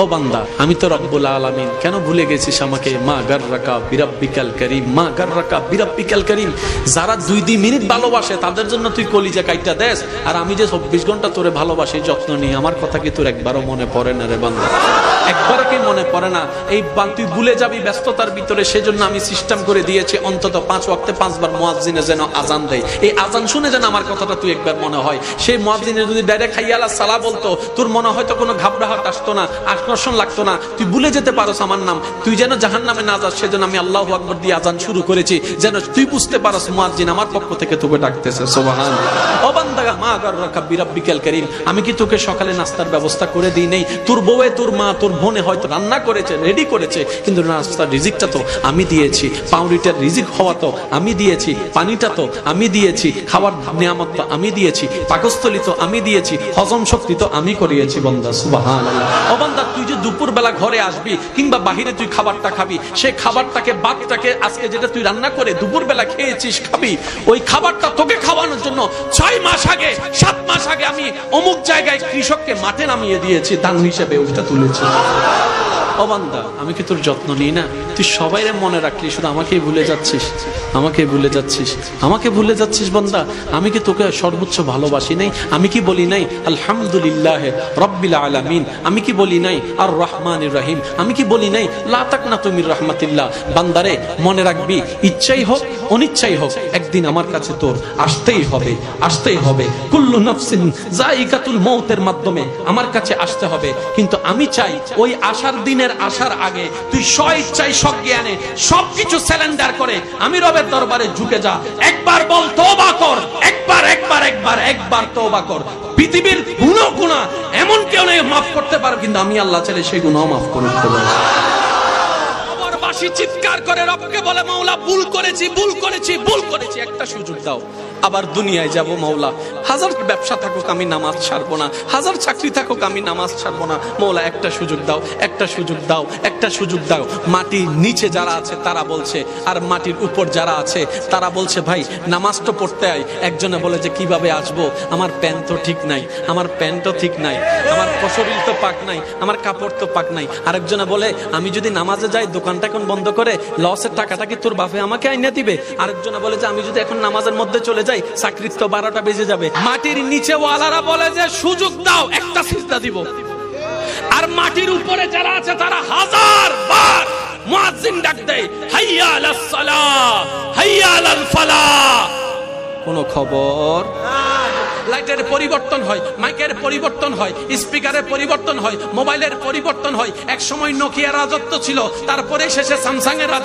ও বান্দা, আমি তো রব্বুল আলামিন, কেন ভুলে গেছিস আমাকে? মা গাররাকা বিরাব্বিকাল কারীম, মা গাররাকা বিরাব্বিকাল কারীম। যারা 2 মিনিট ভালোবাসে তাদের জন্য তুই কলিজা কাইটা দেস, আর আমি যে 24 ঘন্টা তোরে ভালোবাসি, যত্ন নিই, আমার কথা কি তোর একবারও মনে পড়ে না রে বান্দা? একবারও কি মনে পড়ে না? এই তুই ভুলে যাবি ব্যস্ততার ভিতরে, সেজন্য আমি সিস্টেম করে দিয়েছি অন্তত 5 ওয়াক্তে 5 বার মুয়াজ্জিনে যেন আজান দেয়। এই আজান শুনে যেন আমার কথাটা তুই একবার মনে হয়। সেই মুয়াজ্জিনে যদি ডাইরেক্ট হাইয়া আলাস সালাহ বলতো, তোর মনে হয়তো কোনো ঘাবড়াহট আসতো না, আকর্ষণ লাগতো না, তুই ভুলে যেতে পারোস আমার নাম। তুই যেন জাহান্নামে না যাস, সেজন্য আমি আল্লাহু আকবার দিয়ে আজান শুরু করেছি, যেন তুই বুঝতে পারোস মুয়াজ্জিন আমার পক্ষ থেকে তোকে ডাকতেছে। সুবহানাল্লাহ। ও বান্দা, মা গাররাকা বিরাব্বিকাল কারীম, আমি কি তোকে সকালে নাস্তার ব্যবস্থা করে দিই নেই? তোর বউয়ে, তোর মা, তোর বোনে হয়তো রান্না করেছে, রেডি করেছে, কিন্তু নাস্তার রিজিকটা তো আমি দিয়েছি। পাউরিটার রিজিক হওয়া তো আমি দিয়েছি, পানিটা তো আমি দিয়েছি, খাবার নিয়ামত তো আমি দিয়েছি, পাকস্থলী তো আমি দিয়েছি, হজম শক্তি তো আমি করিয়েছি। বান্দা সুবহানাল্লাহ। ও বান্দা, তুই যে দুপুর বেলা ঘরে আসবি কিংবা বাহিরে তুই খাবারটা খাবি, সেই খাবারটাকে, ভাতটাকে আজকে যেটা তুই রান্না করে দুপুর বেলা খেয়েছিস, খাবি, ওই খাবারটা তোকে খাওয়ানোর জন্য 6 মাস আগে, 7 মাস আগে আমি অমুক জায়গায় কৃষককে মাঠে নামিয়ে দিয়েছি, দান হিসেবে ওটা তুলেছি। ও বান্দা, আমি কি তোর যত্ন নিই না? তুই সবাইরে মনে রাখলি, শুধু আমাকেই ভুলে যাচ্ছিস, আমাকে ভুলে যাচ্ছিস, আমাকে ভুলে যাচ্ছিস। বান্দা, আমি কি তোকে সর্বোচ্চ ভালোবাসি নাই? আমি কি বলি নাই আলহামদুলিল্লাহ রাব্বিল আলামিন? আমি কি বলি নাই আর রহমানির রহিম? আমি কি বলি নাই লা তাকনাতু মির রাহমাতিল্লাহ? বান্দারে, মনে রাখবি, ইচ্ছাই হোক অনিচ্ছাই হোক, একদিন আমার কাছে তোর আসতেই হবে, আসতেই হবে। কুল্লু নাফসিন যায়িকাতুল মউতের মাধ্যমে আমার কাছে আসতে হবে। কিন্তু আমি চাই ওই আসার দিনের আসার আগে তুই স্বইচ্ছায় সজ্ঞানে সবকিছু সারেন্ডার করে আমি রবের দরবারে ঝুঁকে যা। একবার বল তওবা কর, একবার তওবা কর। পৃথিবীর গুনাহ এমন কেউ নেই মাফ করতে পারো, কিন্তু আমি আল্লাহ চাইলে সেই গুনাহ মাফ করে দিতে পারি। চিৎকার করে রবকে বলে, মাওলা ভুল করেছি, ভুল করেছি, ভুল করেছি, একটা সুযোগ দাও। আবার দুনিয়ায় যাব মওলা, হাজার ব্যবসা থাকুক আমি নামাজ ছাড়বো না, হাজার চাকরি থাকুক আমি নামাজ ছাড়বো না। মওলা একটা সুযোগ দাও, একটা সুযোগ দাও, একটা সুযোগ দাও। মাটির নিচে যারা আছে তারা বলছে, আর মাটির উপর যারা আছে তারা বলছে, ভাই নামাজ তো পড়তে আয়। একজনে বলে যে কিভাবে আসবো, আমার প্যান্ট তো ঠিক নাই, আমার প্যান্টও ঠিক নাই, আমার শরীর তো পাক নাই, আমার কাপড় তো পাক নাই। আরেকজনে বলে, আমি যদি নামাজে যাই দোকানটা এখন বন্ধ করে লসের টাকাটা কি তোর বাপে আমাকে আইনা দিবে? আরেকজনে বলে যে আমি যদি এখন নামাজের মধ্যে চলে যাই চাকরির তো 12টা বেজে যাবে। মাটির নিচে ওয়ালারা বলে যে সুযোগ দাও, একটা সিজদা দিব। আর মাটির উপরে যারা আছে তারা হাজার বার মুয়াজ্জিন ডাক দেয়, হাইয়া আলাস সালাহ, হাইয়া আলাল ফালাহ। কোন খবর? লাইটের পরিবর্তন হয়, মাইকের পরিবর্তন হয়, স্পিকারের পরিবর্তন হয়, মোবাইলের পরিবর্তন হয়। এক সময় নোকিয়া রাজত্ব ছিল, তারপরে শেষে স্যামসাং এর রাজত্ব।